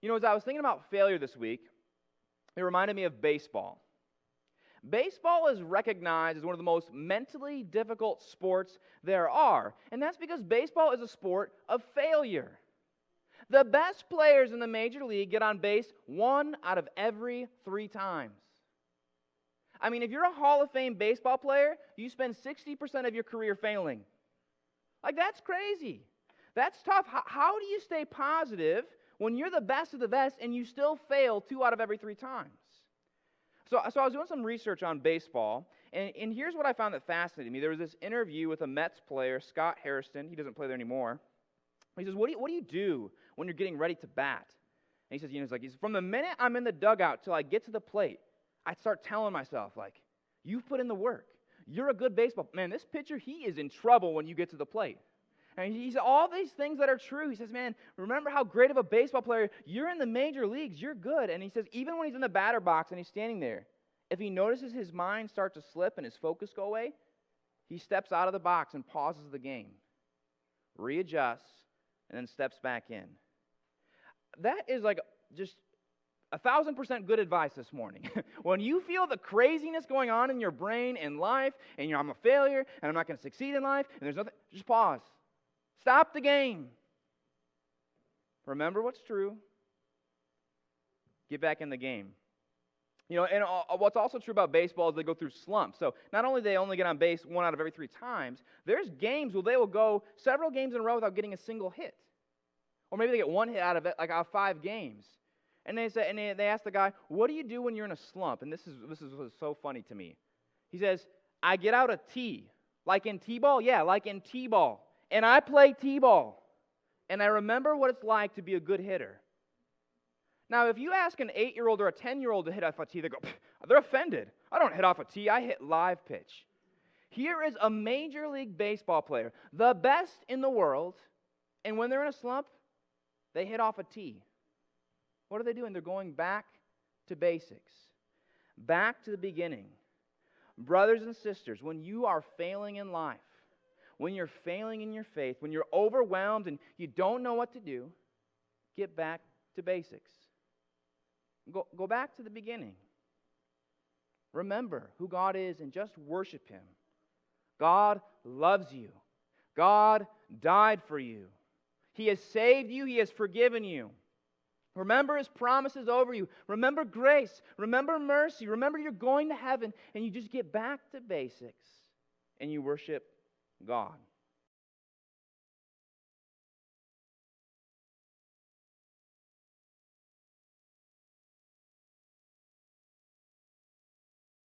As I was thinking about failure this week, it reminded me of baseball. Baseball is recognized as one of the most mentally difficult sports there are, and that's because baseball is a sport of failure. The best players in the major league get on base 1 out of every 3 times. I mean, if you're a Hall of Fame baseball player, you spend 60% of your career failing. Like, that's crazy. That's tough. How do you stay positive when you're the best of the best and you still fail 2 out of every 3 times? So I was doing some research on baseball, and here's what I found that fascinated me. There was this interview with a Mets player, Scott Hairston. He doesn't play there anymore. He says, what do you do when you're getting ready to bat? And he says, he's from the minute I'm in the dugout till I get to the plate, I start telling myself, you've put in the work. You're a good baseball man. This pitcher, he is in trouble when you get to the plate. And he said all these things that are true. He says, man, remember how great of a baseball player, you're in the major leagues, you're good. And he says, even when he's in the batter box and he's standing there, if he notices his mind start to slip and his focus go away, he steps out of the box and pauses the game, readjusts, and then steps back in. That is just 1,000% good advice this morning. When you feel the craziness going on in your brain and life, and I'm a failure, and I'm not going to succeed in life, and there's nothing, just pause. Stop the game. Remember what's true. Get back in the game. And what's also true about baseball is they go through slumps. So not only do they only get on base 1 out of every 3 times, there's games where they will go several games in a row without getting a single hit. Or maybe they get 1 hit out of 5 games. And they ask the guy, what do you do when you're in a slump? And this is so funny to me. He says, I get out a tee. Like in T-ball? Yeah, like in T-ball. And I play T-ball. And I remember what it's like to be a good hitter. Now, if you ask an 8-year-old or a 10-year-old to hit off a tee, they're offended. I don't hit off a tee, I hit live pitch. Here is a Major League Baseball player, the best in the world, and when they're in a slump, they hit off a tee. What are they doing? They're going back to basics, back to the beginning. Brothers and sisters, when you are failing in life, when you're failing in your faith, when you're overwhelmed and you don't know what to do, get back to basics. Go back to the beginning. Remember who God is and just worship Him. God loves you. God died for you. He has saved you. He has forgiven you. Remember His promises over you. Remember grace. Remember mercy. Remember you're going to heaven, and you just get back to basics and you worship God.